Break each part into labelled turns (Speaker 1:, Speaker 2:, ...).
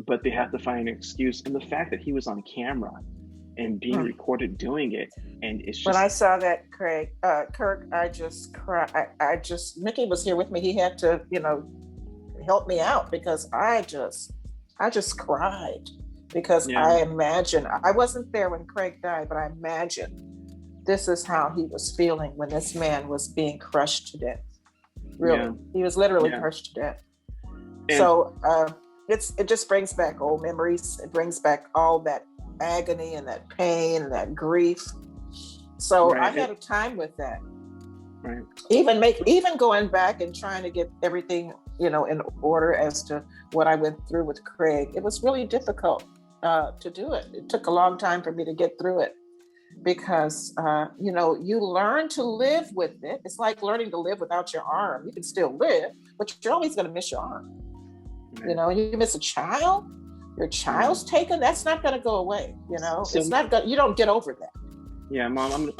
Speaker 1: but they have to find an excuse. And the fact that he was on camera and being recorded doing it, and it's just.
Speaker 2: When I saw that, Kirk, I just cried. Mickey was here with me. He had to, help me out because I just cried because I imagine, I wasn't there when Craig died, but I imagine this is how he was feeling when this man was being crushed to death. Really, he was literally crushed to death. And so it just brings back old memories. It brings back all that agony and that pain and that grief. So I had a time with that.
Speaker 1: Right.
Speaker 2: Even going back and trying to get everything, in order as to what I went through with Craig. It was really difficult to do it. It took a long time for me to get through it because, you learn to live with it. It's like learning to live without your arm. You can still live, but you're always going to miss your arm. Right. You miss a child, your child's taken, that's not going to go away. So, it's not going. You don't get over that.
Speaker 1: Yeah, Mom,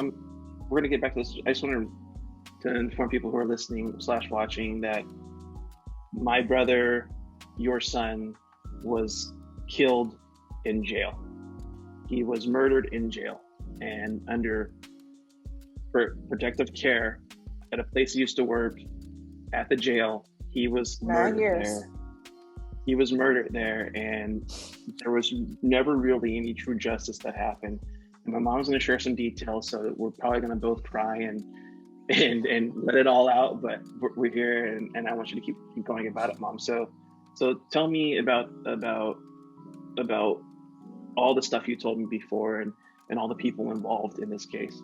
Speaker 1: we're going to get back to this. I just want to inform people who are listening / watching that my brother, your son, was killed in jail. He was murdered in jail and under protective care at a place he used to work at the jail. He was murdered there. He was murdered there, and there was never really any true justice that happened. And my mom's going to share some details, so we're probably going to both cry and let it all out. But we're here, and I want you to keep going about it, Mom. So tell me about all the stuff you told me before, and all the people involved in this case.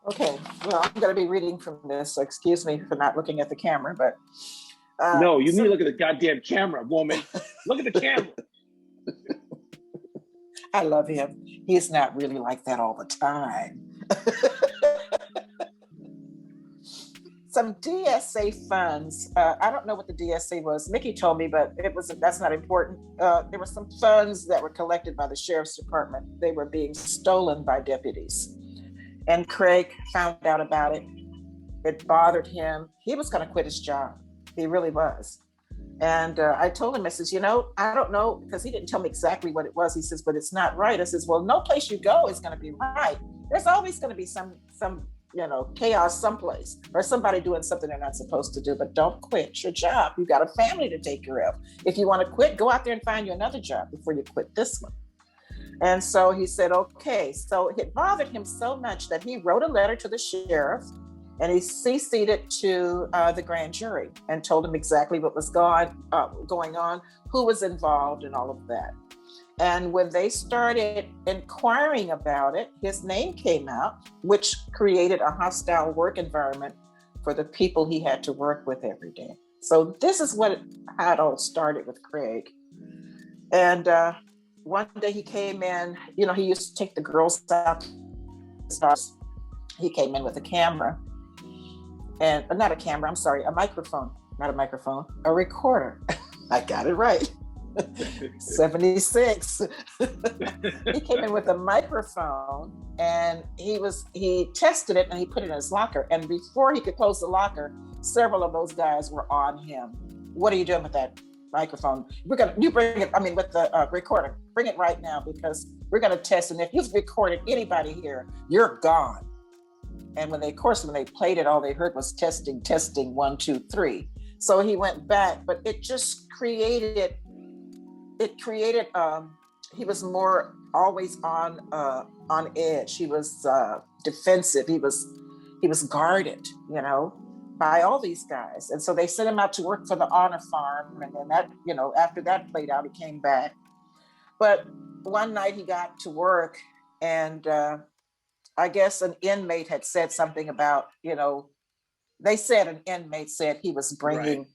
Speaker 2: Okay, well, I'm going to be reading from this. So excuse me for not looking at the camera, but.
Speaker 1: No, you need to look at the goddamn camera, woman. Look at the camera.
Speaker 2: I love him. He's not really like that all the time. Some DSA funds. I don't know what the DSA was. Mickey told me, but that's not important. There were some funds that were collected by the sheriff's department. They were being stolen by deputies. And Craig found out about it. It bothered him. He was going to quit his job. He really was. And I told him, I says, I don't know, because he didn't tell me exactly what it was. He says, but it's not right. I says, well, no place you go is going to be right. There's always going to be some chaos someplace, or somebody doing something they're not supposed to do. But don't quit your job. You got a family to take care of. If you want to quit, go out there and find you another job before you quit this one. And so he said, okay. So it bothered him so much that he wrote a letter to the sheriff. And he CC'd it to the grand jury and told him exactly what was going on, who was involved, and all of that. And when they started inquiring about it, his name came out, which created a hostile work environment for the people he had to work with every day. So this is how it all started with Craig. And one day he came in, he used to take the girls out. He came in with a camera. And not a camera, I'm sorry, a microphone, not a microphone, a recorder. I got it right. 76. He came in with a microphone and he tested it and he put it in his locker. And before he could close the locker, several of those guys were on him. What are you doing with that microphone? You bring it, with the recorder, bring it right now because we're gonna test. And if you've recorded anybody here, you're gone. And when they played it, all they heard was testing, 1, 2, 3. So he went back, but it just created, he was more always on edge. He was defensive. He was guarded, by all these guys. And so they sent him out to work for the Honor Farm. And then that, after that played out, he came back. But one night he got to work and, I guess an inmate had said something about, they said an inmate said he was bringing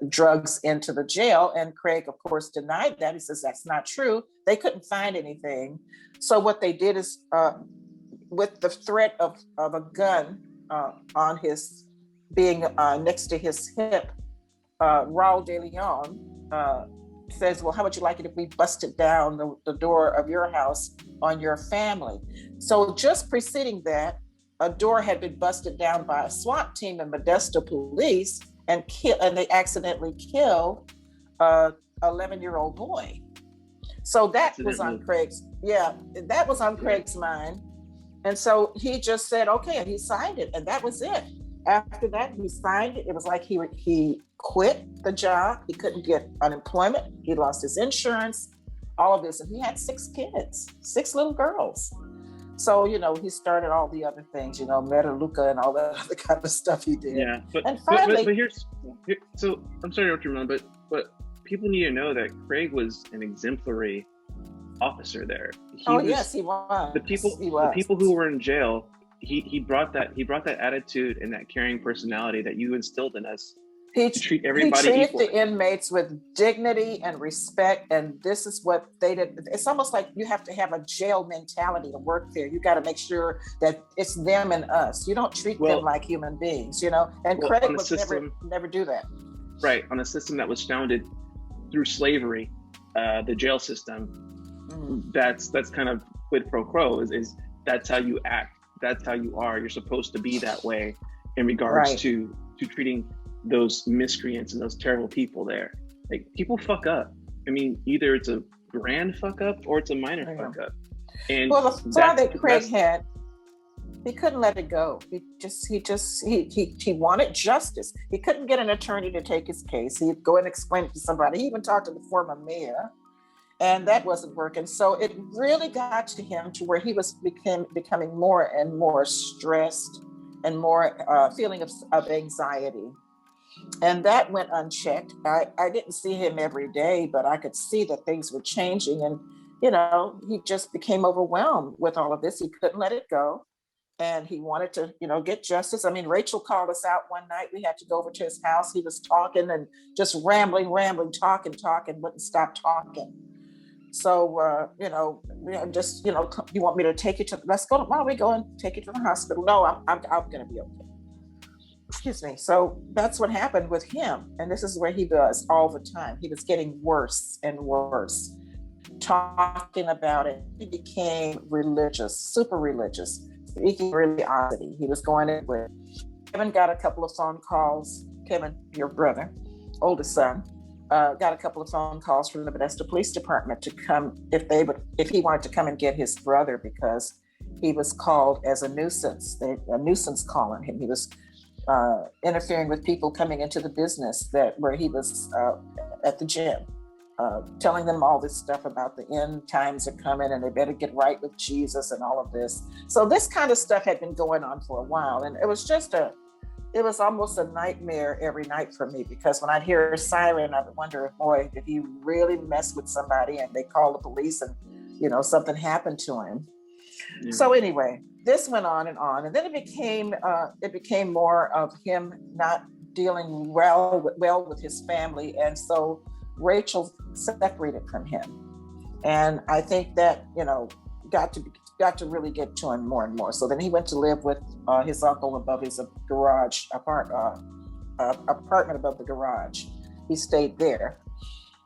Speaker 2: drugs into the jail. And Craig, of course, denied that. He says, that's not true. They couldn't find anything. So what they did is, with the threat of a gun on his, being next to his hip, Raul de Leon says, well, how would you like it if we busted down the door of your house on your family? So just preceding that, a door had been busted down by a SWAT team in Modesto police and they accidentally killed a 11-year-old boy. So that was on
Speaker 1: Accidentally.
Speaker 2: Craig's mind. And so he just said, okay, and he signed it, and that was it. After that, he signed it. It was like he quit the job. He couldn't get unemployment. He lost his insurance, all of this. And he had 6 kids, 6 little girls. So, he started all the other things, Metaluca and all that other kind of stuff he did.
Speaker 1: Yeah,
Speaker 2: and finally,
Speaker 1: so I'm sorry to interrupt you, Ron, but people need to know that Craig was an exemplary officer there.
Speaker 2: Yes, he was.
Speaker 1: The people who were in jail, he brought that attitude and that caring personality that you instilled in us. He treated
Speaker 2: the inmates with dignity and respect, and this is what they did. It's almost like you have to have a jail mentality to work there. You got to make sure that it's them and us. You don't treat them like human beings, And Craig would never do that.
Speaker 1: Right, on a system that was founded through slavery, the jail system. That's kind of quid pro quo. Is that's how you act. That's how you are. You're supposed to be that way in regards to treating those miscreants and those terrible people there. Like, people fuck up. I mean, either it's a grand fuck up or it's a minor fuck up. And
Speaker 2: the flaw that Craig had, he couldn't let it go. He wanted justice. He couldn't get an attorney to take his case. He'd go and explain it to somebody. He even talked to the former mayor, and that wasn't working. So it really got to him to where he was becoming more and more stressed and more feeling of anxiety. And that went unchecked. I didn't see him every day, but I could see that things were changing. And, he just became overwhelmed with all of this. He couldn't let it go. And he wanted to, get justice. I mean, Rachel called us out one night. We had to go over to his house. He was talking and just rambling, talking, wouldn't stop talking. So, you want me to take you let's go. Why don't we go and take you to the hospital? No, I'm going to be okay. Excuse me. So that's what happened with him. And this is where he was all the time. He was getting worse and worse. Talking about it, he became religious, super religious, speaking religiosity. He was going in with Kevin. Got a couple of phone calls. Kevin, your brother, oldest son, got a couple of phone calls from the Bethesda Police Department to come if he wanted to come and get his brother, because he was called as a nuisance. A nuisance calling him. He was interfering with people coming into the business where he was at the gym, telling them all this stuff about the end times are coming and they better get right with Jesus and all of this. So this kind of stuff had been going on for a while, and it was almost a nightmare every night for me, because when I'd hear a siren, I would wonder, boy, did he really mess with somebody and they call the police and something happened to him. Yeah. So anyway, this went on, and then it became more of him not dealing well with his family, and so Rachel separated from him, and I think that got to really get to him more and more. So then he went to live with his uncle above his garage apartment above the garage. He stayed there,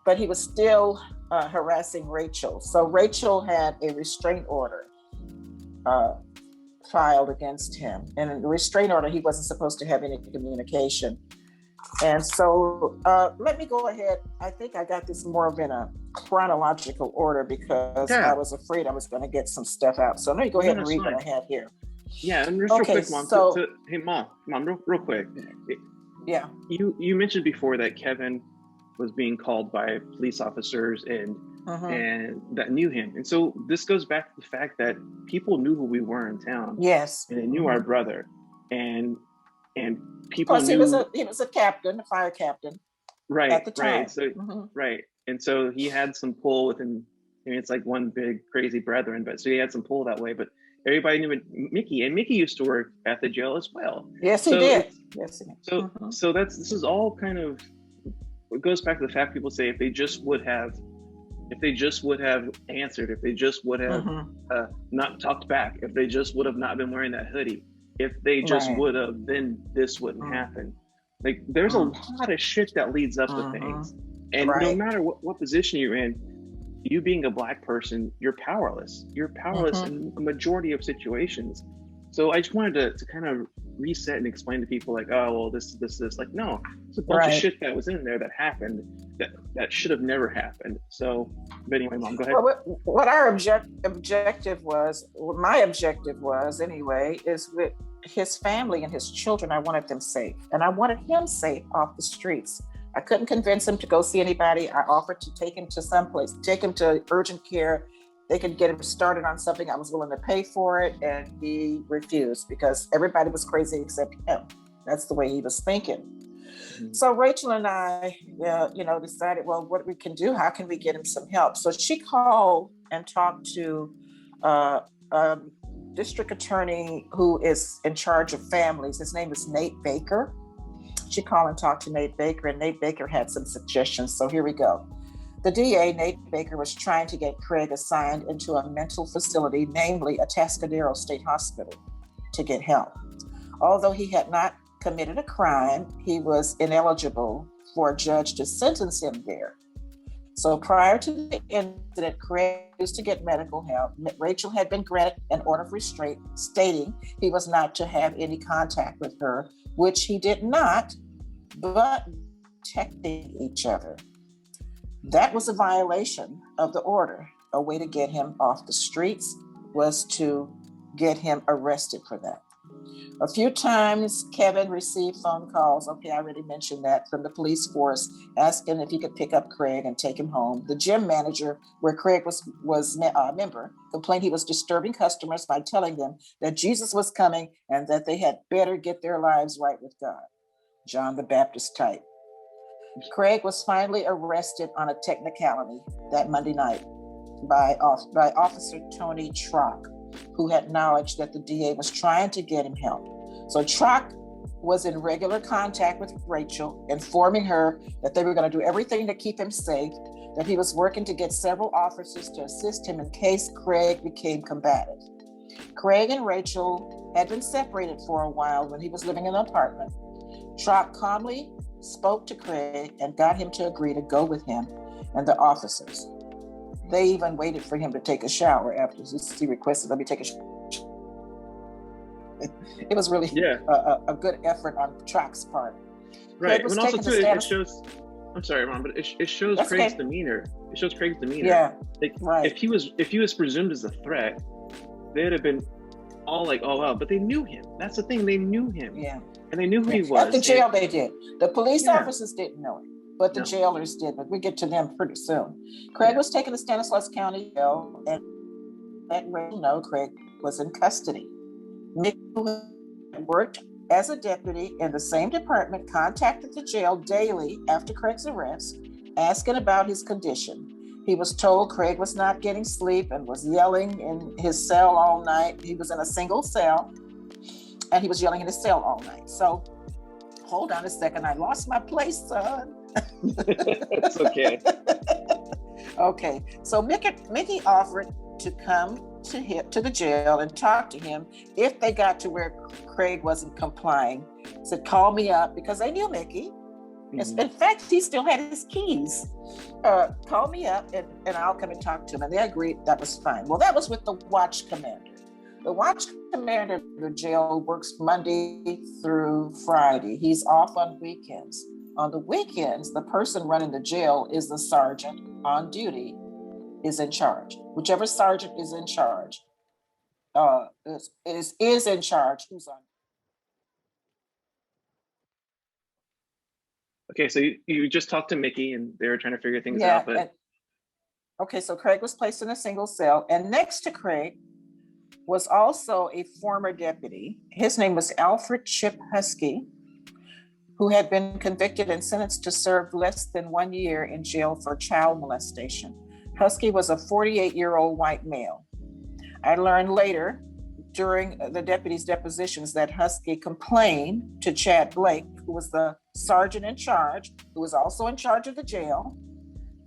Speaker 2: but he was still harassing Rachel. So Rachel had a restraint order filed against him, and in the restraint order, he wasn't supposed to have any communication. And so let me go ahead. I think I got this more of in a chronological order, because I was afraid I was going to get some stuff out. So let me go ahead and read what I have here.
Speaker 1: Yeah, and real quick, Mom. Hey, Mom, real quick.
Speaker 2: Yeah.
Speaker 1: You mentioned before that Kevin was being called by police officers and that knew him. And so this goes back to the fact that people knew who we were in town.
Speaker 2: Yes.
Speaker 1: And they knew our brother. And people
Speaker 2: Plus,
Speaker 1: knew
Speaker 2: he was a captain, a fire captain.
Speaker 1: Right.
Speaker 2: At the time.
Speaker 1: Right. So right. And so he had some pull with him. I mean, it's like one big crazy brethren, but so he had some pull that way. But everybody knew Mickey, and Mickey used to work at the jail as well.
Speaker 2: Yes, he did. Yes, he did.
Speaker 1: So this is all kind of, it goes back to the fact people say if they just would have answered, if they just would have not talked back, if they just would have not been wearing that hoodie, if they just would have, then this wouldn't happen. Like, there's a lot of shit that leads up to things. And no matter what position you're in, you being a Black person, you're powerless. You're powerless in a majority of situations. So I just wanted to kind of reset and explain to people like, oh, well, this. Like, no, there's a bunch of
Speaker 2: Right.
Speaker 1: shit that was in there that happened that should have never happened. So, but anyway, Mom, go ahead.
Speaker 2: Well, what our objective was, what my objective was anyway, is with his family and his children. I wanted them safe, and I wanted him safe off the streets. I couldn't convince him to go see anybody. I offered to take him to someplace, take him to urgent care. They could get him started on something. I was willing to pay for it, and he refused because everybody was crazy except him. That's the way he was thinking. Mm-hmm. So Rachel and I, decided, well, what we can do, how can we get him some help? So she called and talked to a district attorney who is in charge of families. His name is Nate Baker. She called and talked to Nate Baker, and Nate Baker had some suggestions. So here we go. The DA, Nate Baker, was trying to get Craig assigned into a mental facility, namely a Atascadero State Hospital, to get help. Although he had not committed a crime, he was ineligible for a judge to sentence him there. So prior to the incident, Craig used to get medical help. Rachel had been granted an order of restraint stating he was not to have any contact with her, which he did not, but protecting each other. That was a violation of the order. A way to get him off the streets was to get him arrested for that. A few times, Kevin received phone calls, okay, I already mentioned that, from the police force asking if he could pick up Craig and take him home. The gym manager, where Craig was a member, complained he was disturbing customers by telling them that Jesus was coming and that they had better get their lives right with God. John the Baptist type. Craig was finally arrested on a technicality that Monday night by Officer Tony Trock, who had knowledge that the DA was trying to get him help. So Trock was in regular contact with Rachel, informing her that they were going to do everything to keep him safe, that he was working to get several officers to assist him in case Craig became combative. Craig and Rachel had been separated for a while when he was living in an apartment. Trock calmly spoke to Craig and got him to agree to go with him and the officers. They even waited for him to take a shower after he requested, let me take a shower. It was really a good effort on Trock's part.
Speaker 1: Right. And also too, it shows, I'm sorry, Mom, but it shows That's Craig's demeanor. It shows Craig's demeanor.
Speaker 2: Yeah.
Speaker 1: Like, right. If he was presumed as a threat, they'd have been all like, oh wow, but they knew him. That's the thing, they knew him.
Speaker 2: Yeah.
Speaker 1: And they knew who he was.
Speaker 2: At the jail, they did. The police officers didn't know him, but the jailers did. But we get to them pretty soon. Craig was taken to Stanislaus County Jail, and let Rachel know Craig was in custody. Nick, who had worked as a deputy in the same department, contacted the jail daily after Craig's arrest, asking about his condition. He was told Craig was not getting sleep and was yelling in his cell all night. He was in a single cell, and he was yelling in his cell all night. So, hold on a second. I lost my place, son.
Speaker 1: It's okay.
Speaker 2: Okay. So Mickey offered to come to the jail and talk to him if they got to where Craig wasn't complying. Said, call me up, because they knew Mickey. Mm-hmm. In fact, he still had his keys. Call me up and I'll come and talk to him. And they agreed that was fine. Well, that was with the watch commander. The watch commander of the jail works Monday through Friday. He's off on weekends. On the weekends, the person running the jail is the sergeant on duty, is in charge. Whichever sergeant is in charge, is in charge. Who's on?
Speaker 1: Okay, so you just talked to Mickey and they were trying to figure things out. But
Speaker 2: okay, so Craig was placed in a single cell, and next to Craig was also a former deputy. His name was Alfred Chip Husky, who had been convicted and sentenced to serve less than 1 year in jail for child molestation. Husky was a 48-year-old white male. I learned later during the deputy's depositions that Husky complained to Chad Blake, who was the sergeant in charge, who was also in charge of the jail,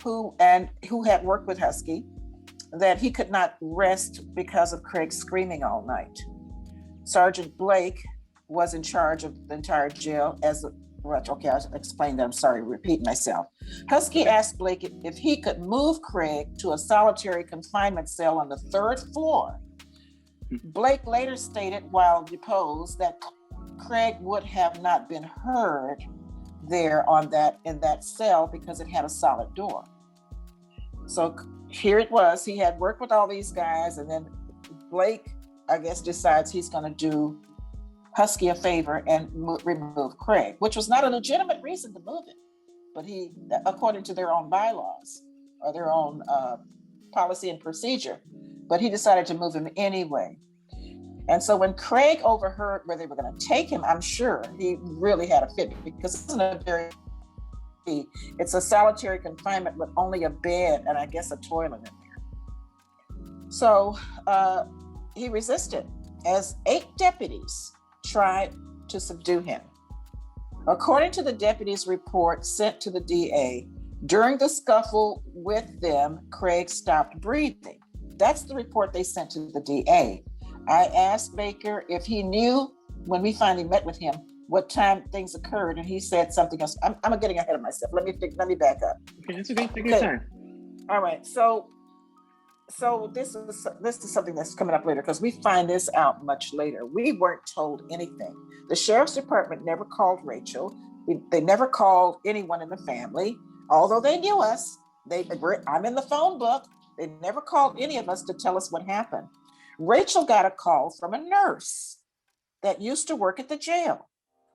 Speaker 2: who had worked with Husky, that he could not rest because of Craig screaming all night. Sergeant Blake was in charge of the entire jail okay, I'll explain that. I'm sorry, repeat myself. Husky asked Blake if he could move Craig to a solitary confinement cell on the 3rd floor. Blake later stated, while deposed, that Craig would have not been heard there in that cell because it had a solid door. So here it was. He had worked with all these guys, and then Blake, I guess, decides he's going to do Husky a favor and remove Craig, which was not a legitimate reason to move him, but he, according to their own bylaws or their own policy and procedure, but he decided to move him anyway. And so when Craig overheard where they were going to take him, I'm sure he really had a fit, because it's a solitary confinement with only a bed and I guess a toilet in there. So he resisted as 8 deputies tried to subdue him. According to the deputies' report sent to the DA, during the scuffle with them, Craig stopped breathing. That's the report they sent to the DA. I asked Baker if he knew, when we finally met with him, what time things occurred, and he said something else. I'm getting ahead of myself. Let me back up.
Speaker 1: Okay, that's okay. Take your time.
Speaker 2: All right. So this is something that's coming up later, because we find this out much later. We weren't told anything. The sheriff's department never called Rachel. They never called anyone in the family, although they knew us. I'm in the phone book. They never called any of us to tell us what happened. Rachel got a call from a nurse that used to work at the jail,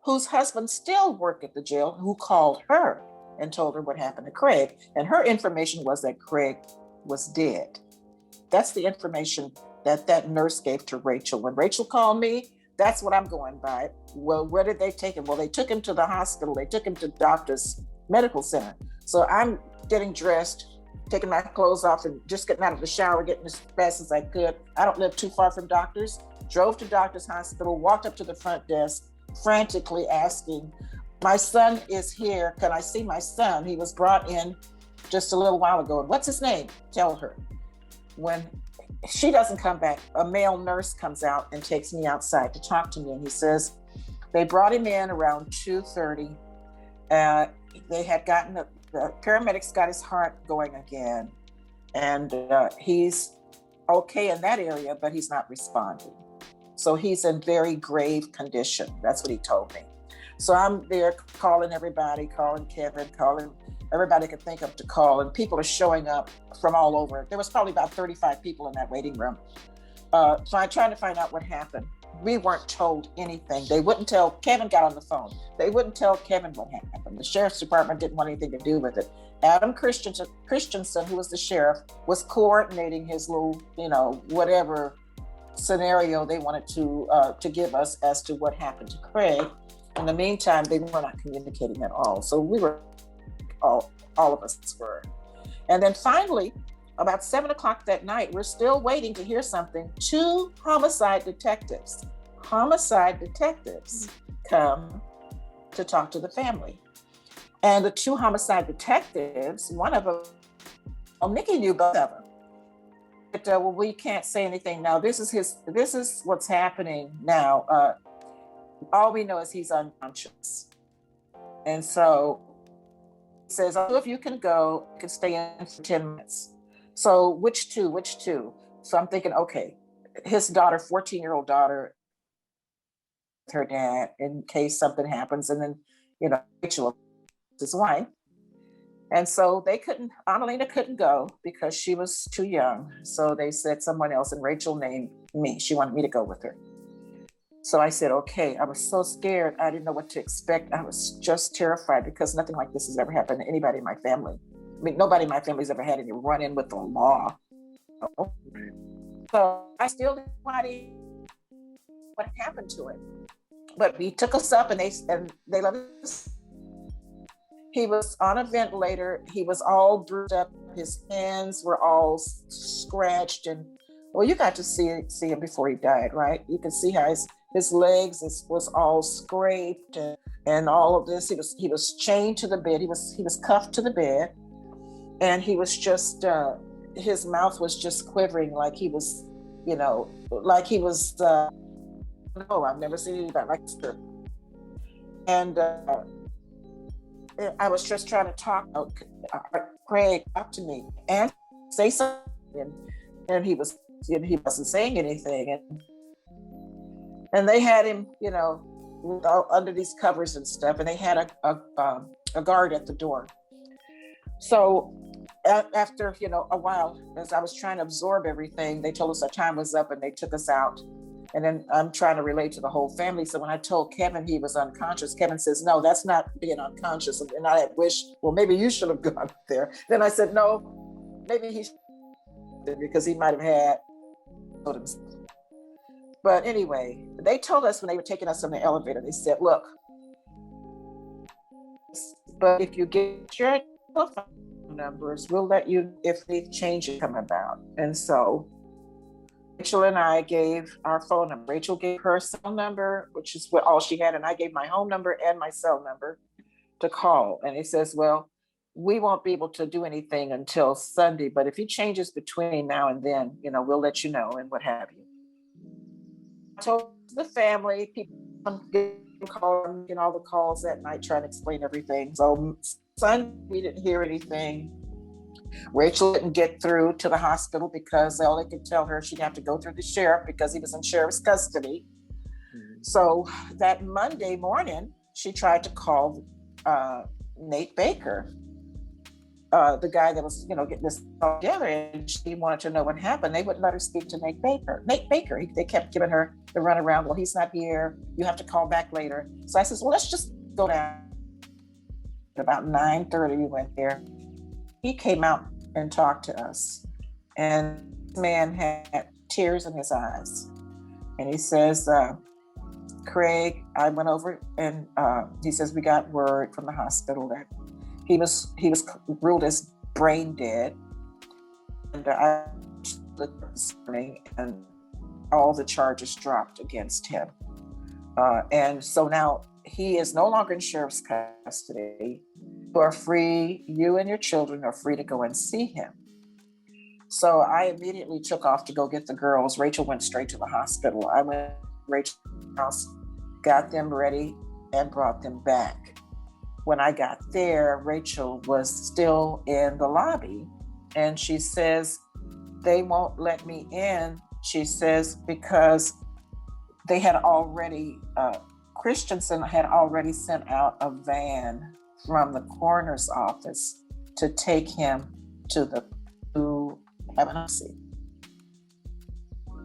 Speaker 2: whose husband still worked at the jail, who called her and told her what happened to Craig. And her information was that Craig was dead. That's the information that nurse gave to Rachel. When Rachel called me, that's what I'm going by. Well, where did they take him? Well, they took him to the hospital. They took him to Doctor's Medical Center. So I'm getting dressed, taking my clothes off and just getting out of the shower, getting as fast as I could. I don't live too far from Doctor's. Drove to Doctor's Hospital, walked up to the front desk, frantically asking, my son is here. Can I see my son? He was brought in just a little while ago. And what's his name? Tell her. When she doesn't come back, a male nurse comes out and takes me outside to talk to me. And he says, they brought him in around 2:30. They had gotten, the paramedics got his heart going again. And he's okay in that area, but he's not responding. So he's in very grave condition. That's what he told me. So I'm there calling everybody, calling Kevin, calling everybody I could think of to call, and people are showing up from all over. There was probably about 35 people in that waiting room. So I'm trying to find out what happened. We weren't told anything. They wouldn't tell, Kevin got on the phone. They wouldn't tell Kevin what happened. The sheriff's department didn't want anything to do with it. Adam Christensen, who was the sheriff, was coordinating his little, whatever scenario they wanted to give us as to what happened to Craig. In the meantime, they were not communicating at all. So we were, all of us were. And then finally, about 7 o'clock that night, we're still waiting to hear something. 2 homicide detectives come to talk to the family. And the 2 homicide detectives, one of them, Mickey knew both of them. But, well, we can't say anything now. This is what's happening now. All we know is he's unconscious. And so he says, oh, if you can go, you can stay in for 10 minutes. So which two? So I'm thinking, okay, his daughter, 14-year-old daughter, her dad, in case something happens. And then, Rachel, his wife. And so Annalena couldn't go because she was too young. So they said someone else, and Rachel named me. She wanted me to go with her. So I said, okay. I was so scared. I didn't know what to expect. I was just terrified because nothing like this has ever happened to anybody in my family. I mean, nobody in my family's ever had any run-in with the law. So I still didn't know what happened to him. But he took us up and they let us. He was on a ventilator. He was all bruised up. His hands were all scratched. And well, you got to see him before he died, right? You can see how his legs was all scraped and all of this. He was chained to the bed. He was cuffed to the bed, and he was just his mouth was just quivering like he was, no, I've never seen anybody like this. And I was just trying to talk. Craig, talk to me and say something, and he wasn't saying anything. And And they had him, under these covers and stuff, and they had a guard at the door. So after, a while, as I was trying to absorb everything, they told us our time was up and they took us out. And then I'm trying to relate to the whole family. So when I told Kevin he was unconscious, Kevin says, no, that's not being unconscious. And I had wished, well, maybe you should have gone there. Then I said, no, maybe he should, because he might have had. But anyway, they told us when they were taking us in the elevator, they said, look, but if you get your telephone numbers, we'll let you if any changes come about. And so Rachel and I gave our phone number. Rachel gave her cell number, which is what all she had, and I gave my home number and my cell number to call. And he says, well, we won't be able to do anything until Sunday, but if he changes between now and then, we'll let you know and what have you. I told the family, people calling, all the calls that night, trying to explain everything. So Sunday, we didn't hear anything. Rachel didn't get through to the hospital because all they could tell her she'd have to go through the sheriff because he was in sheriff's custody. Mm-hmm. So that Monday morning, she tried to call Nate Baker, the guy that was, getting this all together, and she wanted to know what happened. They wouldn't let her speak to Nate Baker. They kept giving her the runaround. Well, he's not here. You have to call back later. So I says, well, let's just go down. About 9:30, we went there. He came out and talked to us, and this man had tears in his eyes. And he says, Craig, I went over and he says, we got word from the hospital that he was ruled as brain dead. And I this morning, and all the charges dropped against him. And so now he is no longer in sheriff's custody. You are free, you and your children are free to go and see him. So I immediately took off to go get the girls. Rachel went straight to the hospital. I went to Rachel's house, got them ready, and brought them back. When I got there, Rachel was still in the lobby, and she says, they won't let me in, she says, because they had already, Christensen had already sent out a van from the coroner's office to take him to have an see.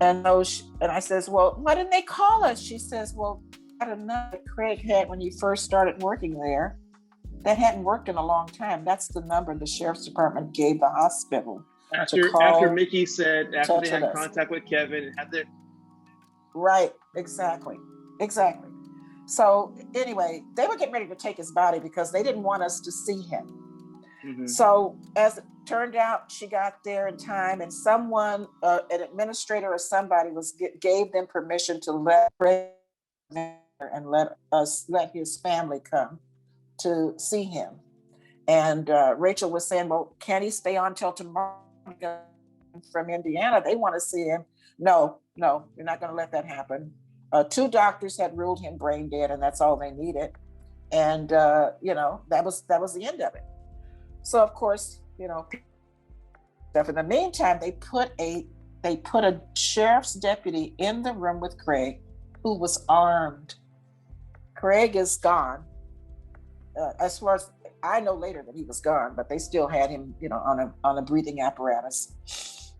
Speaker 2: And I says, well, why didn't they call us? She says, well, I don't know. Craig had when he first started working there. That hadn't worked in a long time. That's the number the sheriff's department gave the hospital
Speaker 1: after Mickey said after they had contact with Kevin.
Speaker 2: Right, exactly. So anyway, they were getting ready to take his body because they didn't want us to see him. Mm-hmm. So as it turned out, she got there in time, and someone, an administrator or somebody, gave them permission to let Craig and let his family come to see him. And Rachel was saying, well, can he stay on till tomorrow? From Indiana, they want to see him. No, you're not going to let that happen. 2 doctors had ruled him brain dead, and that's all they needed. And that was the end of it. So of course, in the meantime, they put a sheriff's deputy in the room with Craig, who was armed. Craig is gone. As far as I know later that he was gone, but they still had him, on a breathing apparatus,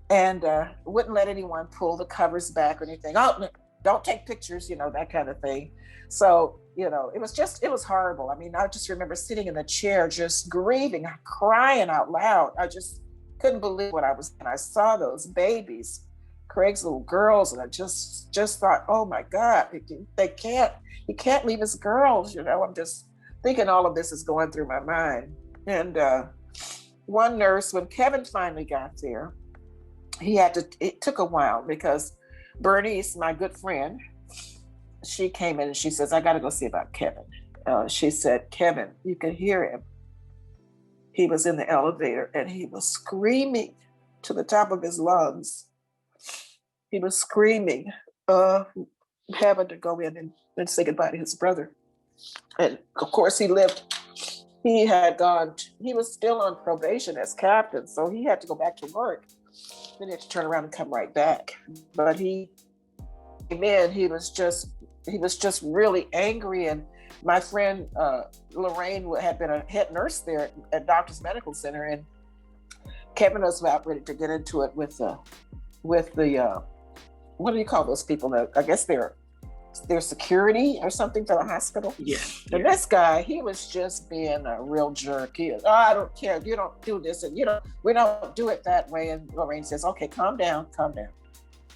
Speaker 2: and wouldn't let anyone pull the covers back or anything. Oh, don't take pictures, that kind of thing. So, it was horrible. I mean, I just remember sitting in the chair, just grieving, crying out loud. I just couldn't believe what I was. And I saw those babies, Craig's little girls, and I just thought, oh my God, he can't leave his girls. I'm just thinking all of this is going through my mind. And one nurse, when Kevin finally got there, it took a while because Bernice, my good friend, she came in and she says, I got to go see about Kevin. She said, Kevin, you can hear him. He was in the elevator and he was screaming to the top of his lungs. He was screaming, having to go in and say goodbye to his brother. And of course he was still on probation as captain, so he had to go back to work. Then he had to turn around and come right back. But he in, he was just really angry. And my friend Lorraine had been a head nurse there at Doctors Medical Center, and Kevin was about ready to get into it with the what do you call those people? I guess they're security or something for the hospital.
Speaker 1: Yeah.
Speaker 2: And this guy, he was just being a real jerk. He was, I don't care. You don't do this, and we don't do it that way. And Lorraine says, okay, calm down.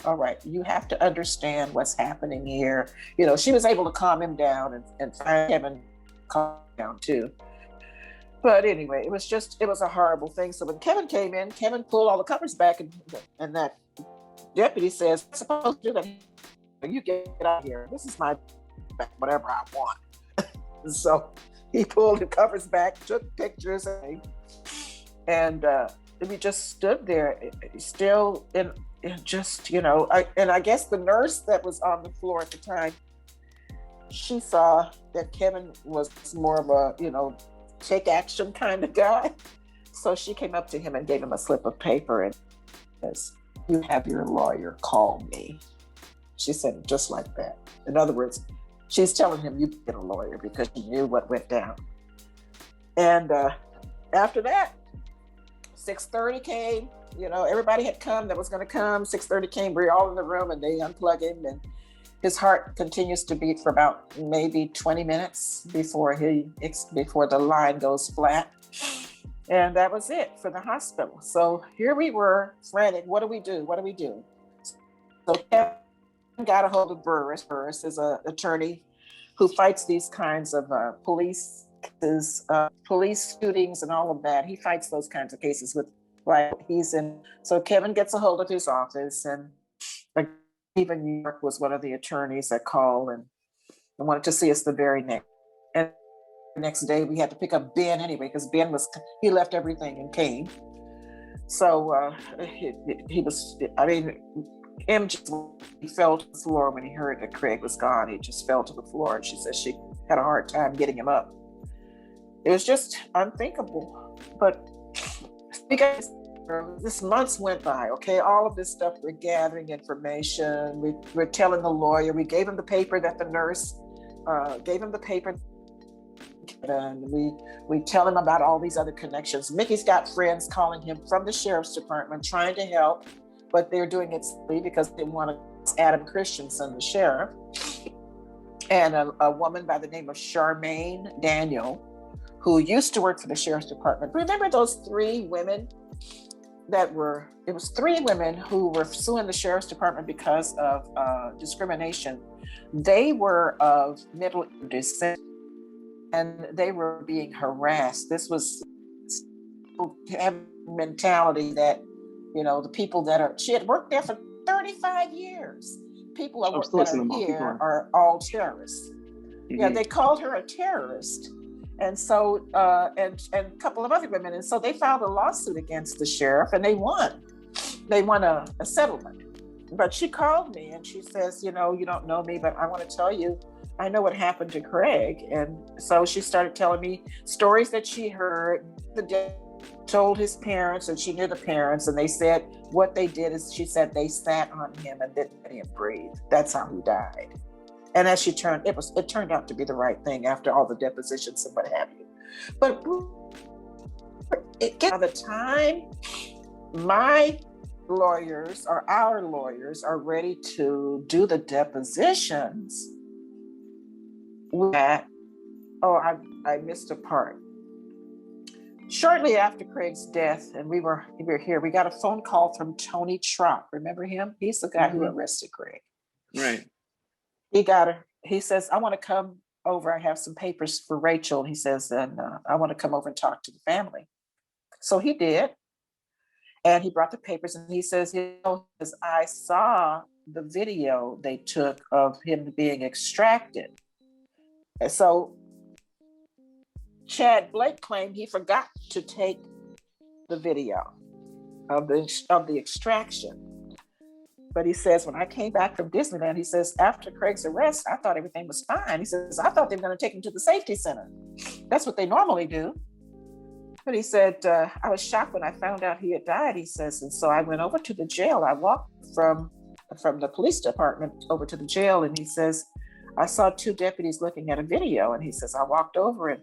Speaker 2: All right, you have to understand what's happening here. She was able to calm him down and find Kevin calm down too. But anyway, it was a horrible thing. So when Kevin came in, Kevin pulled all the covers back, and that deputy says, I'm supposed to do that. You get out of here. This is my whatever I want. So he pulled the covers back, took pictures, and we just stood there, still in just, I guess the nurse that was on the floor at the time, she saw that Kevin was more of a, take action kind of guy. So she came up to him and gave him a slip of paper and says, you have your lawyer call me. She said it just like that. In other words, she's telling him you get a lawyer because she knew what went down. And after that, 6:30 came. Everybody had come that was going to come. 6:30 came. We were all in the room, and they unplugged him. And his heart continues to beat for about maybe 20 minutes before the line goes flat. And that was it for the hospital. So here we were, frantic. What do we do? So Kevin got a hold of Burris. Burris is an attorney who fights these kinds of police cases, police shootings and all of that. He fights those kinds of cases with so Kevin gets a hold of his office, and even New York was one of the attorneys that called and wanted to see us the very next day. We had to pick up Ben anyway, because Ben he left everything and came. So he fell to the floor when he heard that Craig was gone. He just fell to the floor, and she said she had a hard time getting him up. It was just unthinkable. But because this months went by, okay, all of this stuff, we're gathering information, we're telling the lawyer, we gave him the paper that the nurse gave him the paper, and we tell him about all these other connections. Mickey's got friends calling him from the sheriff's department trying to help, but they're doing it because they want Adam Christensen, the sheriff, and a woman by the name of Charmaine Daniel, who used to work for the sheriff's department. Remember those three women it was three women who were suing the sheriff's department because of discrimination. They were of Middle Eastern descent, and they were being harassed. This was a mentality that, the people she had worked there for 35 years. People that are here are all terrorists. Mm-hmm. Yeah, they called her a terrorist. And so, and a couple of other women. And so they filed a lawsuit against the sheriff, and they won. They won a settlement. But she called me and she says, you don't know me, but I want to tell you, I know what happened to Craig. And so she started telling me stories that she heard. Told his parents, and she knew the parents, and they said what they did is, she said they sat on him and didn't let him breathe. That's how he died. And as it turned out to be the right thing after all the depositions and what have you. But by the time my lawyers or our lawyers are ready to do the depositions, I missed a part. Shortly after Craig's death, and we were here, we got a phone call from Tony Trop. Remember him? He's the guy who arrested Craig.
Speaker 1: Right.
Speaker 2: He says, I want to come over. I have some papers for Rachel. He says, and I want to come over and talk to the family. So he did. And he brought the papers, and he says, I saw the video they took of him being extracted. And so Chad Blake claimed he forgot to take the video of the extraction. But he says, when I came back from Disneyland, he says, after Craig's arrest, I thought everything was fine. He says, I thought they were going to take him to the safety center. That's what they normally do. But he said, I was shocked when I found out he had died, he says. And so I went over to the jail. I walked from from the police department over to the jail, and he says, I saw two deputies looking at a video, and he says, I walked over and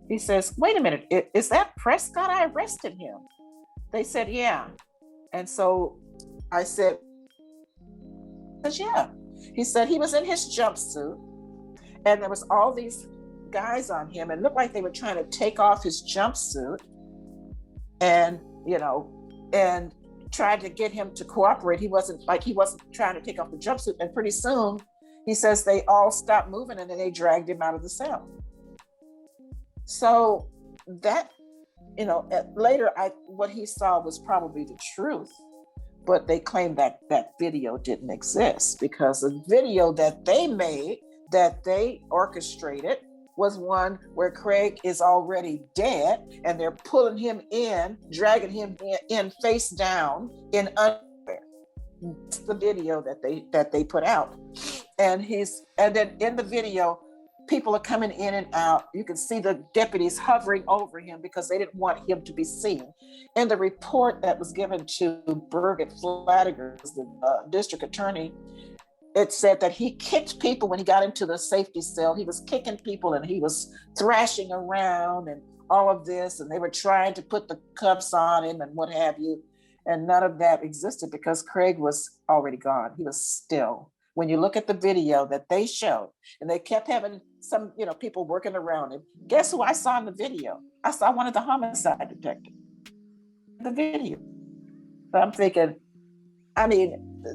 Speaker 2: he says, wait a minute, is that Prescott? I arrested him. They said, yeah. And so I said, yeah. He said he was in his jumpsuit and there was all these guys on him and looked like they were trying to take off his jumpsuit and, and tried to get him to cooperate. He wasn't trying to take off the jumpsuit. And pretty soon he says they all stopped moving and then they dragged him out of the cell. So that, later what he saw was probably the truth, but they claimed that that video didn't exist because the video that they made, that they orchestrated, was one where Craig is already dead and they're pulling him in, dragging him in face down in underwear. That's the video that they put out. And then in the video, people are coming in and out. You can see the deputies hovering over him because they didn't want him to be seen. In the report that was given to Birgit Flanagan, the district attorney, it said that he kicked people when he got into the safety cell. He was kicking people and he was thrashing around and all of this. And they were trying to put the cuffs on him and what have you. And none of that existed because Craig was already gone. He was still. When you look at the video that they showed, and they kept having some, people working around him. Guess who I saw in the video? I saw one of the homicide detectives. The video. So I'm thinking,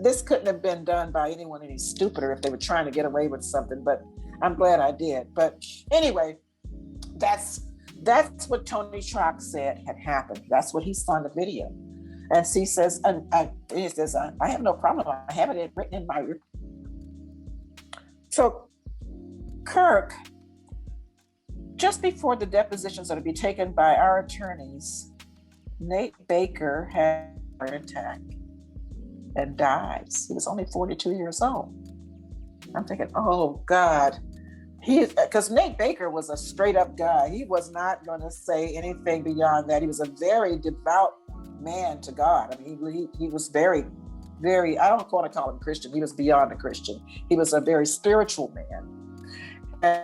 Speaker 2: this couldn't have been done by anyone any stupider if they were trying to get away with something, but I'm glad I did. But anyway, that's what Tony Schrock said had happened. That's what he saw in the video. And he says, I have no problem. I have it written in my. So Kirk, just before the depositions are to be taken by our attorneys, Nate Baker had a heart attack and dies. He was only 42 years old. I'm thinking, oh God, because Nate Baker was a straight up guy. He was not going to say anything beyond that. He was a very devout man to God. He was very, very, I don't want to call him Christian. He was beyond a Christian. He was a very spiritual man. And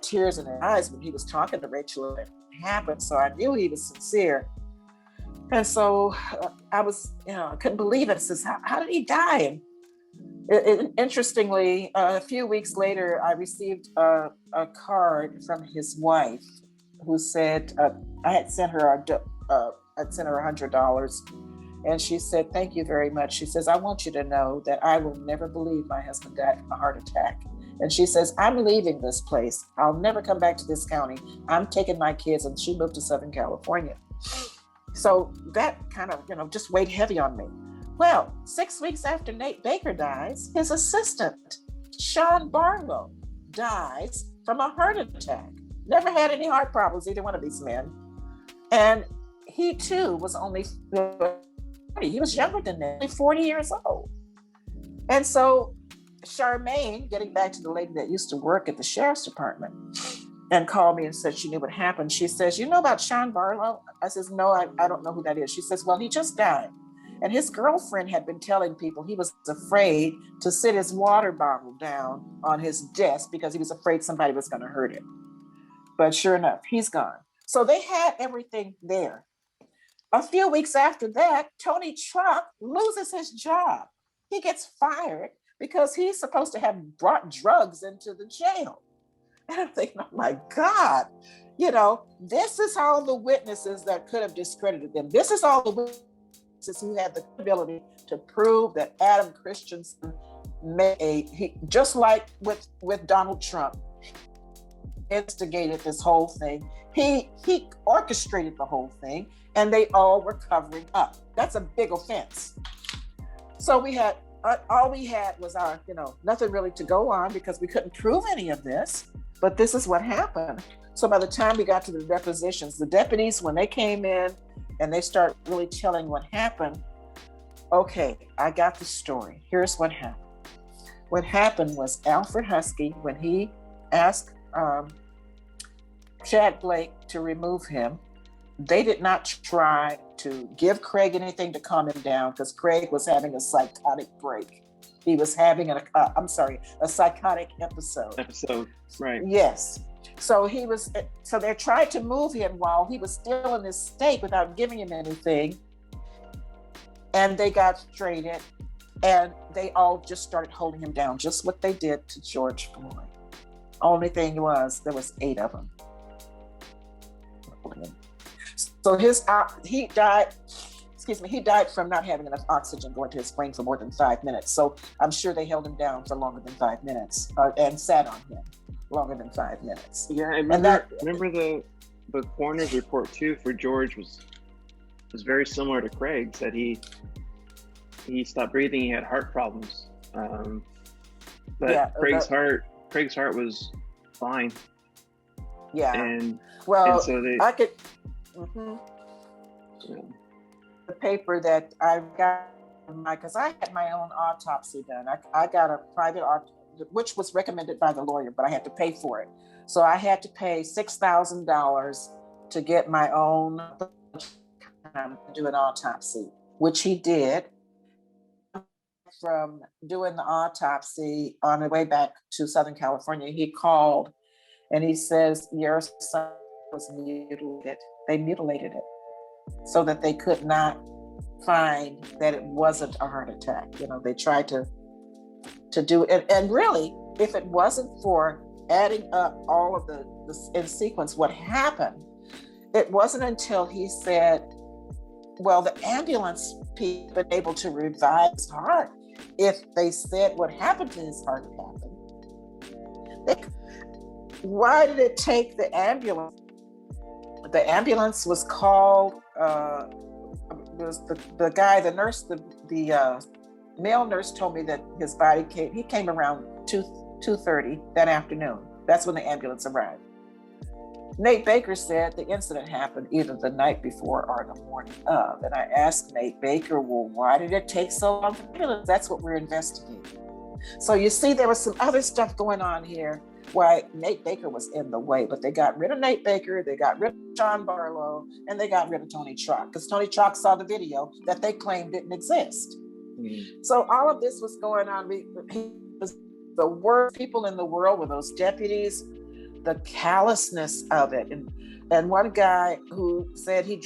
Speaker 2: tears in his eyes when he was talking to Rachel and it happened. So I knew he was sincere. And so I was, I couldn't believe it. It says, how did he die? And interestingly, a few weeks later, I received a card from his wife who said, I had sent her $100. And she said, thank you very much. She says, I want you to know that I will never believe my husband died from a heart attack. And she says, I'm leaving this place. I'll never come back to this county. I'm taking my kids. And she moved to Southern California. So that kind of, just weighed heavy on me. Well, 6 weeks after Nate Baker dies, his assistant, Sean Barlow, dies from a heart attack. Never had any heart problems, either one of these men. And he too was only 40. He was younger than that, only 40 years old. And so Charmaine, getting back to the lady that used to work at the sheriff's department and called me and said she knew what happened. She says, you know about Sean Barlow? I says, no, I don't know who that is. She says, well, he just died. And his girlfriend had been telling people he was afraid to sit his water bottle down on his desk because he was afraid somebody was going to hurt him. But sure enough, he's gone. So they had everything there. A few weeks after that, Tony Schrock loses his job. He gets fired because he's supposed to have brought drugs into the jail. And I'm thinking, oh my God, this is all the witnesses that could have discredited them. This is all the witnesses who had the ability to prove that Adam Christensen just like with Donald Trump, instigated this whole thing. He orchestrated the whole thing, and they all were covering up. That's a big offense. So we had all we had was our, nothing really to go on because we couldn't prove any of this. But this is what happened. So by the time we got to the depositions, the deputies, when they came in and they start really telling what happened, okay, I got the story. Here's what happened. What happened was Alfred Husky, when he asked Chad Blake to remove him, they did not try to give Craig anything to calm him down because Craig was having a psychotic break. He was having a psychotic episode.
Speaker 1: Right.
Speaker 2: Yes. So they tried to move him while he was still in this state without giving him anything. And they got straightened and they all just started holding him down, just what they did to George Floyd. Only thing was, there was 8 of them. So he died from not having enough oxygen going to his brain for more than 5 minutes. So I'm sure they held him down for longer than 5 minutes and sat on him longer than 5 minutes.
Speaker 1: Yeah, I remember the coroner's report too for George was very similar to Craig's, that he stopped breathing, he had heart problems. But Craig's heart was fine.
Speaker 2: Yeah.
Speaker 1: And so
Speaker 2: I could. Yeah. The paper that I got, because I had my own autopsy done. I got a private autopsy, which was recommended by the lawyer, but I had to pay for it. So I had to pay $6,000 to get my own to do an autopsy, which he did. From doing the autopsy on the way back to Southern California, he called and he says, your son was mutilated. They mutilated it so that they could not find that it wasn't a heart attack. They tried to do it. And really, if it wasn't for adding up all of the in sequence, what happened, it wasn't until he said, well, the ambulance people been able to revive his heart. If they said what happened to his heart happened, why did it take the ambulance? The ambulance was called. Was the guy, the nurse, the male nurse told me that his body came. He came around 2:30 that afternoon. That's when the ambulance arrived. Nate Baker said the incident happened either the night before or the morning of. And I asked Nate Baker, well, why did it take so long? That's what we're investigating. So you see, there was some other stuff going on here why Nate Baker was in the way, but they got rid of Nate Baker, they got rid of John Barlow, and they got rid of Tony Chalk, because Tony Chalk saw the video that they claimed didn't exist. Mm-hmm. So all of this was going on. The worst people in the world were those deputies, the callousness of it. And one guy who said he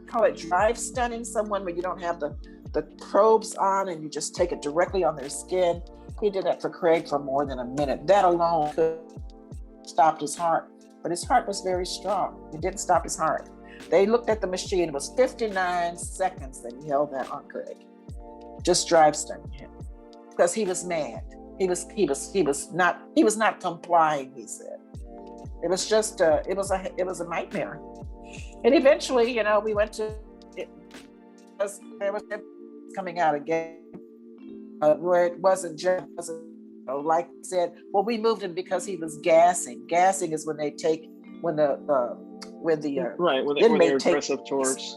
Speaker 2: call it drive stunning someone where you don't have the probes on and you just take it directly on their skin. He did that for Craig for more than a minute. That alone could have stopped his heart, but his heart was very strong. It didn't stop his heart. They looked at the machine. It was 59 seconds that he held that on Craig. Just drive stunning him because he was mad. He was not complying, he said. It was just it was a nightmare. And eventually, we went to there was coming out again where it wasn't just like I said, well, we moved him because he was gassing. Gassing is when the
Speaker 1: inmate takes aggressive towards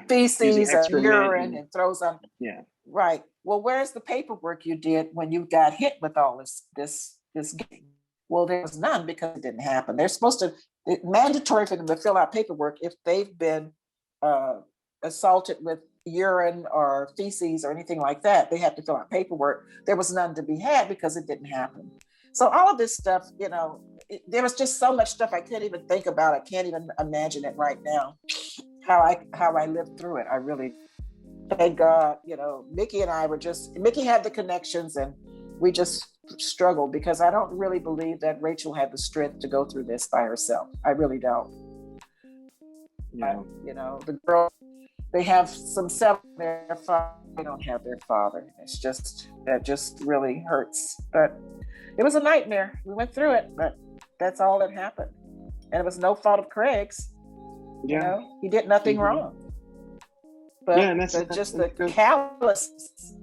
Speaker 2: feces or urine and throws on.
Speaker 1: Yeah.
Speaker 2: Right. Well, where's the paperwork you did when you got hit with all this? Well, there was none because it didn't happen. They're supposed to, it's mandatory for them to fill out paperwork if they've been assaulted with urine or feces or anything like that. They have to fill out paperwork. There was none to be had because it didn't happen. So all of this stuff, there was just so much stuff I can't even think about. I can't even imagine it right now. How I lived through it. I really, thank God, Mickey and I were Mickey had the connections and we just struggled because I don't really believe that Rachel had the strength to go through this by herself. I really don't. Yeah. The girl, they have some self, their father, they don't have their father. That just really hurts. But it was a nightmare. We went through it, but that's all that happened. And it was no fault of Craig's.
Speaker 1: Yeah.
Speaker 2: He did nothing wrong. But just the callous,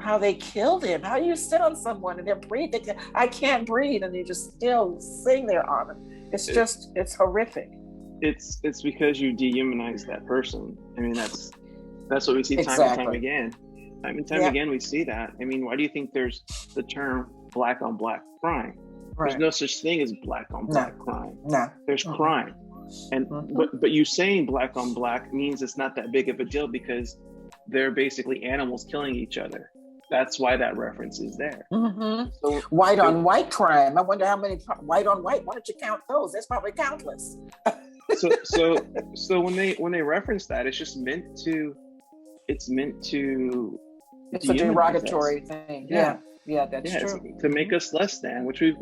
Speaker 2: how they killed him. How you sit on someone and they're breathing. I can't breathe, and you just still sitting there on him. It's horrific.
Speaker 1: It's because you dehumanize that person. I mean, that's what we see time and time again. Time and time again, we see that. I mean, why do you think there's the term black on black crime? Right. There's no such thing as black on black crime. No. There's crime. And but you saying black on black means it's not that big of a deal because they're basically animals killing each other. That's why that reference is there.
Speaker 2: So, white on white crime. I wonder how many white on white. Why don't you count those? That's probably countless.
Speaker 1: So when they reference that, it's just meant to. It's
Speaker 2: a derogatory thing. Yeah, that's true.
Speaker 1: To make us less than, which we've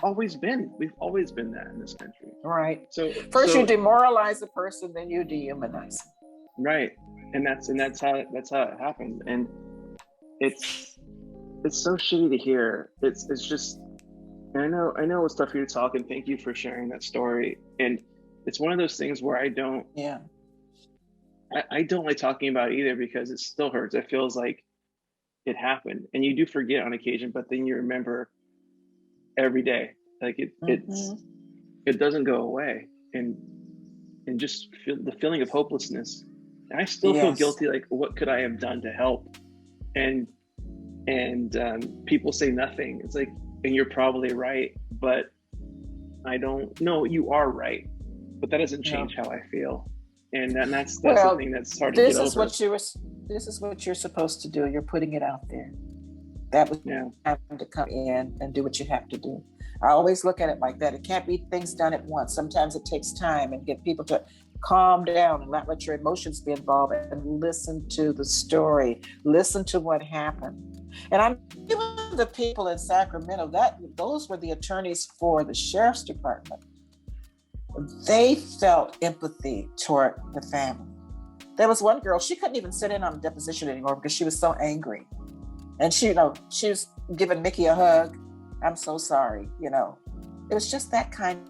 Speaker 1: always been. We've always been that in this country.
Speaker 2: Right. So first you demoralize a person, then you dehumanize them.
Speaker 1: Right, and that's how it happened, and it's so shitty to hear. It's just. I know it's tough for you to talk, and thank you for sharing that story. And it's one of those things where I don't like talking about it either because it still hurts. It feels like it happened, and you do forget on occasion, but then you remember every day. Like it doesn't go away, and just feel the feeling of hopelessness. And I still feel guilty. Like, what could I have done to help? And people say nothing. It's like, and you're probably right, but I don't know. You are right, but that doesn't change how I feel. And that's the thing that's hard to get over.
Speaker 2: This is what you're supposed to do. You're putting it out there. That was having to come in and do what you have to do. I always look at it like that. It can't be things done at once. Sometimes it takes time and get people to calm down and not let your emotions be involved and listen to the story. Listen to what happened. And I'm even the people in Sacramento, those were the attorneys for the sheriff's department. They felt empathy toward the family. There was one girl, she couldn't even sit in on a deposition anymore because she was so angry. And she was giving Mickey a hug. I'm so sorry, It was just that kind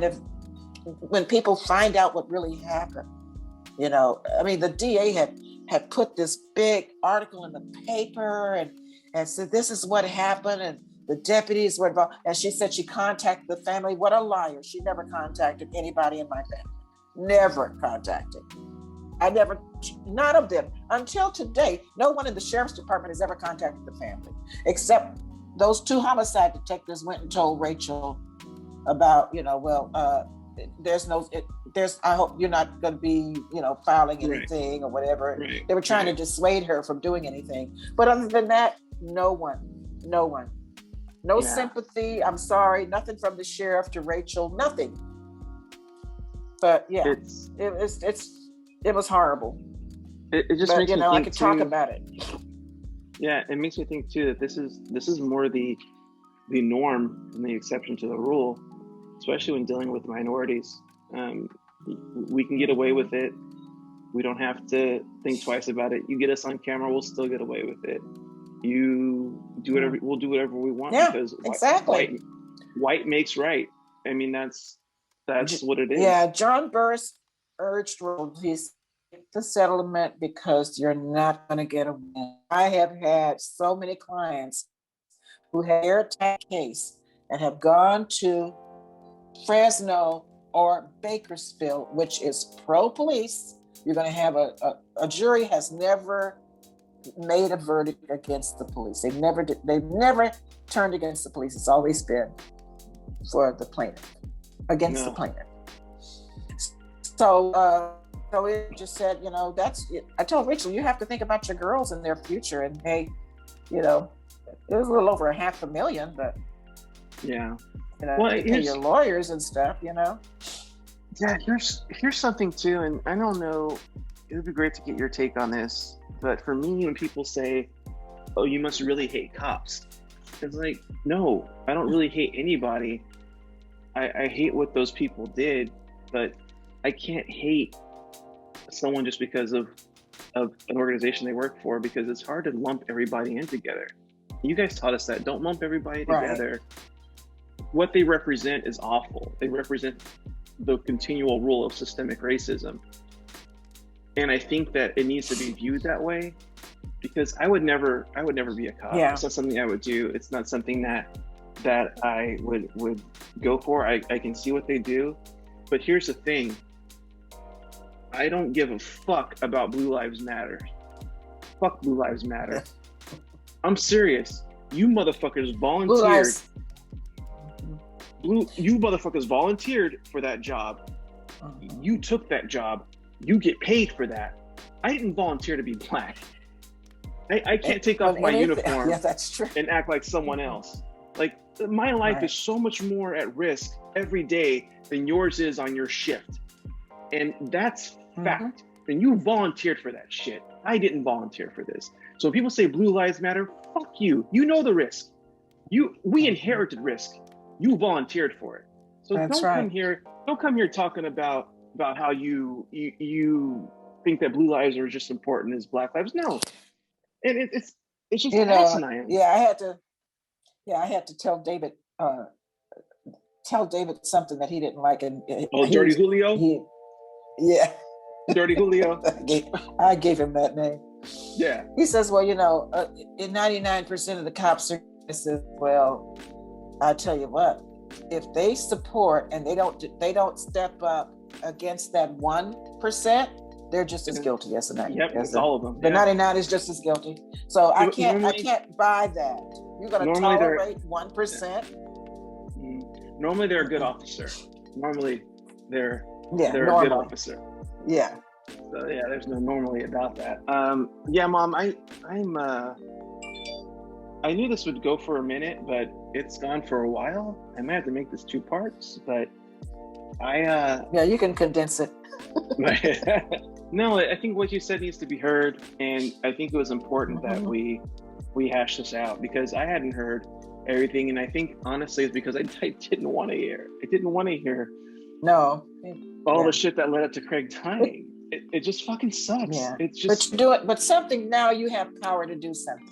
Speaker 2: of when people find out what really happened, the DA had put this big article in the paper and said, this is what happened. And the deputies were involved. And she said she contacted the family. What a liar. She never contacted anybody in my family. Never contacted. None of them. Until today, no one in the sheriff's department has ever contacted the family, except those two homicide detectives went and told Rachel about, I hope you're not going to be, filing anything or whatever. Right. They were trying to dissuade her from doing anything. But other than that, no one. No sympathy. I'm sorry. Nothing from the sheriff to Rachel. Nothing. But it was horrible.
Speaker 1: It just makes me think
Speaker 2: I could talk about it.
Speaker 1: Yeah, it makes me think too that this is more the norm than the exception to the rule, especially when dealing with minorities. We can get away with it. We don't have to think twice about it. You get us on camera, we'll still get away with it. You do whatever, we'll do whatever we want because white makes right. I mean, that's what it is.
Speaker 2: Yeah, John Burris urged the settlement because you're not going to get a win. I have had so many clients who had their attack case and have gone to Fresno or Bakersfield, which is pro-police. You're going to have a jury has never made a verdict against the police. They've never turned against the police. It's always been for the plaintiff, against the plaintiff. So it just said, I told Rachel, you have to think about your girls and their future. And hey, it was a little over $500,000, but you pay your lawyers and stuff, Yeah,
Speaker 1: here's something too, and I don't know, it would be great to get your take on this, but for me, when people say, oh, you must really hate cops, it's like, no, I don't really hate anybody. I hate what those people did, but I can't hate someone just because of an organization they work for, because it's hard to lump everybody in together. You guys taught us that. Don't lump everybody together. What they represent is awful. They represent the continual rule of systemic racism. And I think that it needs to be viewed that way, because I would never be a cop. Yeah. It's not something I would do. It's not something that I would go for. I can see what they do. But here's the thing. I don't give a fuck about Blue Lives Matter. Fuck Blue Lives Matter. I'm serious. You motherfuckers volunteered. You motherfuckers volunteered for that job. You took that job. You get paid for that. I didn't volunteer to be black. I can't take off my uniform
Speaker 2: that's true.
Speaker 1: and act like someone else. Like, my life is so much more at risk every day than yours is on your shift. And that's fact. And you volunteered for that shit. I didn't volunteer for this. So people say blue lives matter, fuck you. You know the risk. We inherited risk. You volunteered for it. So don't come here talking about how you think that blue lives are just important as black lives. No. And it's just asinine.
Speaker 2: I had to tell David something that he didn't like. And
Speaker 1: Dirty Julio? Dirty Julio.
Speaker 2: I gave him that name.
Speaker 1: Yeah.
Speaker 2: He says, well, in 99% of the cops are, I said, well, I tell you what, if they support and they don't step up against that 1%, they're just as guilty as the 99.
Speaker 1: Yep, it's all of them.
Speaker 2: The 99 is just as guilty. So I can't buy that. You're going to tolerate 1%.
Speaker 1: Normally they're a good officer. Normally they're a good officer.
Speaker 2: Yeah.
Speaker 1: So there's no normally about that. Mom, I knew this would go for a minute, but it's gone for a while. I might have to make this 2 parts, but
Speaker 2: you can condense it.
Speaker 1: No, I think what you said needs to be heard, and I think it was important that we hash this out, because I hadn't heard everything, and I think honestly it's because I didn't want to hear. I didn't want to hear all the shit that led up to Craig dying. It just fucking sucks. Yeah. It's just.
Speaker 2: But you do it. But something now you have power to do something.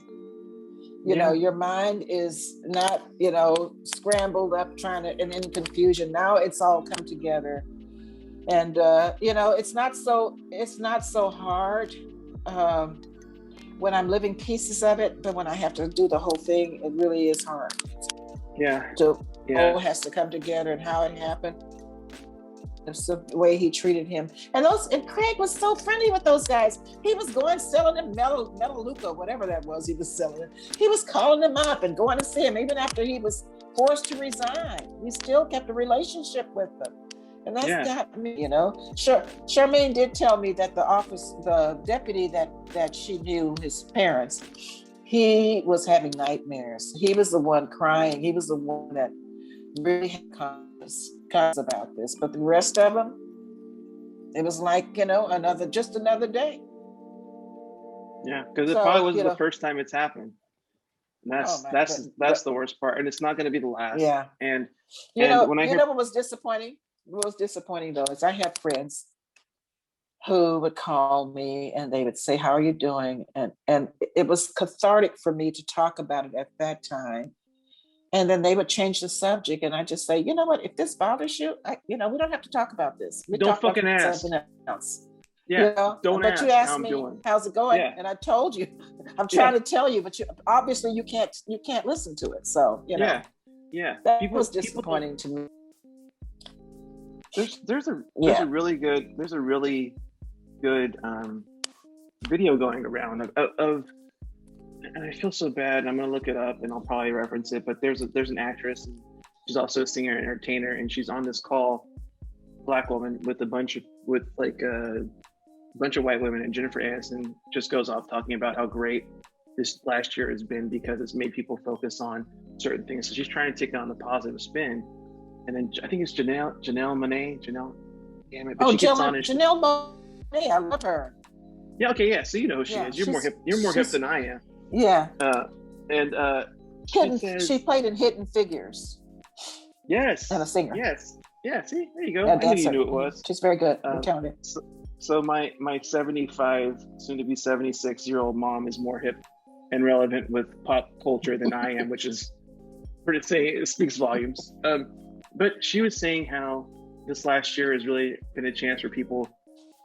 Speaker 2: You know, your mind is not scrambled up and in confusion. Now it's all come together. And it's not so hard when I'm living pieces of it, but when I have to do the whole thing, it really is hard.
Speaker 1: Yeah.
Speaker 2: So all has to come together, and how it happened, the way he treated him, and Craig was so friendly with those guys. He was going selling them Metaluca, whatever that was. He was selling. He was calling them up and going to see him, even after he was forced to resign. He still kept a relationship with them. And that's got me, Charmaine did tell me that the deputy that she knew, his parents, he was having nightmares. He was the one crying. He was the one that really had conscious about this. But the rest of them, it was like, another day.
Speaker 1: Yeah, because it probably wasn't the first time it's happened. That's the worst part. And it's not going to be the last.
Speaker 2: Yeah.
Speaker 1: And
Speaker 2: when I hear what was disappointing? What was disappointing though is I have friends who would call me and they would say, "How are you doing?" And it was cathartic for me to talk about it at that time. And then they would change the subject, and I just say, "You know what? If this bothers you, we don't have to talk about this. We
Speaker 1: don't
Speaker 2: talk
Speaker 1: fucking
Speaker 2: about
Speaker 1: ask.
Speaker 2: something else."
Speaker 1: Yeah, don't
Speaker 2: but
Speaker 1: ask.
Speaker 2: You asked
Speaker 1: how
Speaker 2: me,
Speaker 1: I'm doing.
Speaker 2: "How's it going?"
Speaker 1: Yeah.
Speaker 2: And I told you, I'm trying to tell you, but obviously you can't listen to it. So
Speaker 1: Yeah.
Speaker 2: that was disappointing to me.
Speaker 1: There's a really good video going around of and I feel so bad. I'm gonna look it up and I'll probably reference it. But there's an actress. She's also a singer and entertainer, and she's on this call, black woman with a bunch of white women, and Jennifer Aniston just goes off talking about how great this last year has been because it's made people focus on certain things. So she's trying to take it on the positive spin. And then I think it's Janelle Monáe. Damn it! But she gets on and
Speaker 2: Janelle Monáe, I love her.
Speaker 1: Yeah. Okay. Yeah. So you know who she is. You're more hip than I am.
Speaker 2: Yeah.
Speaker 1: She
Speaker 2: played in Hidden Figures.
Speaker 1: Yes.
Speaker 2: And a singer.
Speaker 1: Yes. Yeah. See, there you go.
Speaker 2: Yeah,
Speaker 1: I knew you knew it was.
Speaker 2: She's very good. I'm telling you.
Speaker 1: So my 75, soon to be 76-year-old mom is more hip and relevant with pop culture than I am, which is pretty say it speaks volumes. But she was saying how this last year has really been a chance for people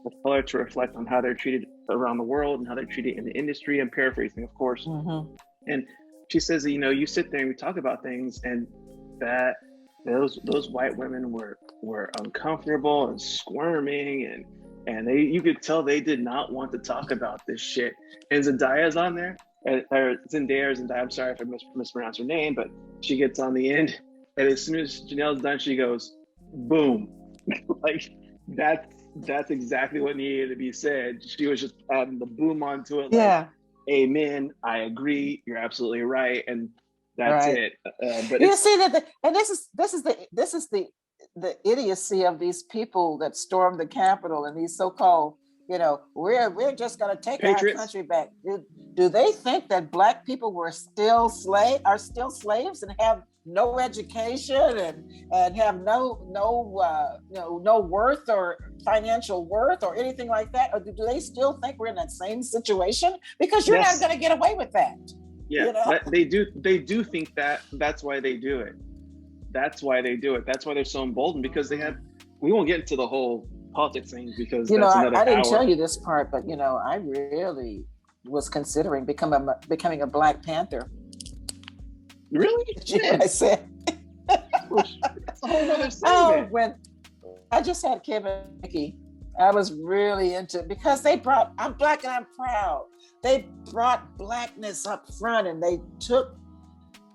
Speaker 1: of color to reflect on how they're treated around the world and how they're treated in the industry. I'm paraphrasing, of course. Mm-hmm. And she says that, you sit there and we talk about things, and that those white women were uncomfortable and squirming, and you could tell they did not want to talk about this shit. And Zendaya's on there, or Zendaya, I'm sorry if I mispronounced her name, but she gets on the end. And as soon as Janelle's done, she goes, boom. Like that's exactly what needed to be said. She was just adding the boom onto it.
Speaker 2: Yeah.
Speaker 1: Like, amen. I agree. You're absolutely right. And that's
Speaker 2: Right.
Speaker 1: it. But
Speaker 2: You see that, and this is the idiocy of these people that stormed the Capitol and these so-called, we're just going to take
Speaker 1: Patriots.
Speaker 2: our country back. Do they think that Black people are still slaves and have no education and have no worth or financial worth or anything like that? Or do they still think we're in that same situation? Because you're not going to get away with that.
Speaker 1: Yeah, they do think that. That's why they do it. That's why they're so emboldened, because we won't get into the whole politics thing, because that's another
Speaker 2: I didn't
Speaker 1: hour.
Speaker 2: tell you this part, but I really was considering becoming a Black Panther.
Speaker 1: Really?
Speaker 2: Yeah. I said.
Speaker 1: That's a whole other segment.
Speaker 2: When I just had Kim and Nikki, I was really into it because I'm Black and I'm proud. They brought Blackness up front and they took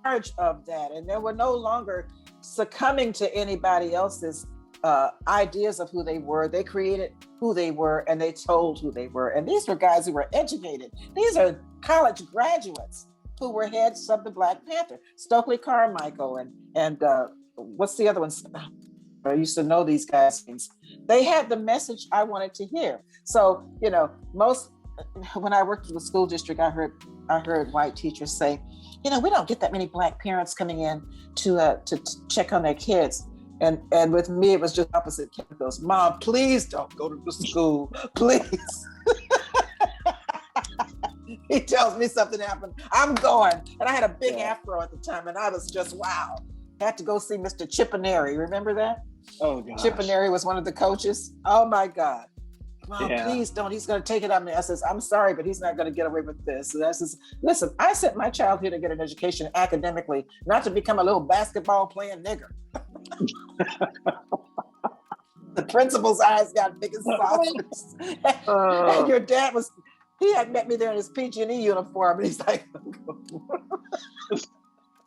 Speaker 2: charge of that, and they were no longer succumbing to anybody else's ideas of who they were. They created who they were and they told who they were. And these were guys who were educated. These are college graduates who were heads of the Black Panther. Stokely Carmichael and what's the other one? I used to know these guys. They had the message I wanted to hear. So, when I worked in the school district, I heard white teachers say, we don't get that many Black parents coming in to check on their kids. And with me, it was just opposite. Kim goes, Mom, please don't go to the school, please. He tells me something happened, I'm going. And I had a big afro at the time, and I was just, wow. Had to go see Mr. Chipineri. Remember that?
Speaker 1: Oh, gosh.
Speaker 2: Chipineri was one of the coaches. Oh, my God. Mom, please don't. He's going to take it on me. I says, I'm sorry, but he's not going to get away with this. So listen, I sent my child here to get an education academically, not to become a little basketball playing nigger. The principal's eyes got big as saucers. And your dad he had met me there in his PG&E uniform, and he's like,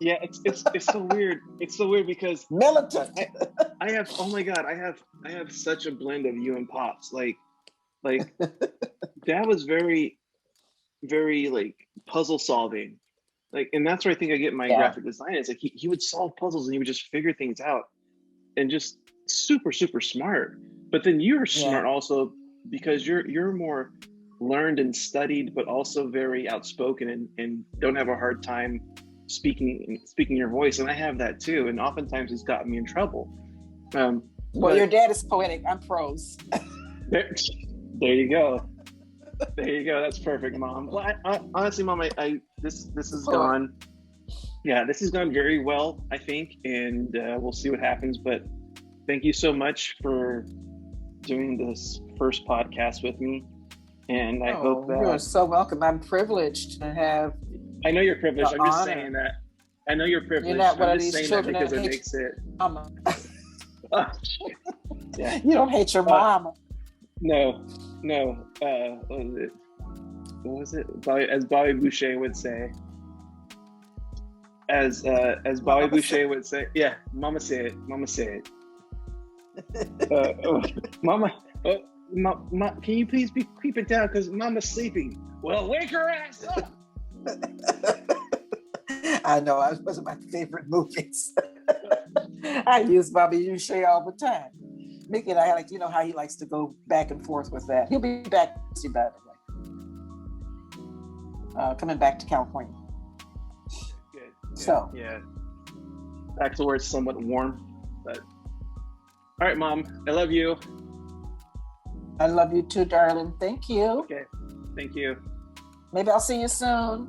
Speaker 1: yeah, it's so weird. It's so weird because
Speaker 2: militant.
Speaker 1: I have, oh my God, I have such a blend of you and Pops. Like Dad was very, very like puzzle solving. Like, and that's where I think I get my graphic design. It's like he would solve puzzles and he would just figure things out, and just super, super smart. But then you're smart also because you're more learned and studied, but also very outspoken and don't have a hard time speaking your voice. And I have that too. And oftentimes it's gotten me in trouble.
Speaker 2: Well, your dad is poetic. I'm prose.
Speaker 1: There you go. There you go. That's perfect, Mom. Well, I honestly, Mom, this has gone. Yeah, this has gone very well, I think, and we'll see what happens. But thank you so much for doing this first podcast with me, and I hope that
Speaker 2: you're so welcome. I'm privileged to have.
Speaker 1: I know you're privileged. I'm just
Speaker 2: honor.
Speaker 1: saying that. I know you're privileged.
Speaker 2: You're not one
Speaker 1: I'm
Speaker 2: of
Speaker 1: just
Speaker 2: these
Speaker 1: saying that
Speaker 2: children
Speaker 1: because
Speaker 2: that
Speaker 1: it makes it. Yeah.
Speaker 2: You don't hate your mama.
Speaker 1: No. What was it? As Bobby Boucher would say. As Bobby Boucher would say. Yeah, Mama said it. Mama said it. Mama, can you please keep it down because Mama's sleeping? Well, wake her ass up.
Speaker 2: I know. It was one of my favorite movies. I use Bobby Boucher all the time. Mickey and I like, how he likes to go back and forth with that. He'll be back, by the way. Coming back to California.
Speaker 1: Good.
Speaker 2: So.
Speaker 1: Yeah. Back to where it's somewhat warm. But all right, Mom. I love you.
Speaker 2: I love you too, darling. Thank you.
Speaker 1: Okay. Thank you.
Speaker 2: Maybe I'll see you soon.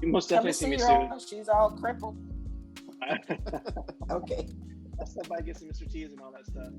Speaker 1: You most definitely see me soon.
Speaker 2: She's all crippled. Okay.
Speaker 1: I'll stop by and get some Mr. T's and all that stuff.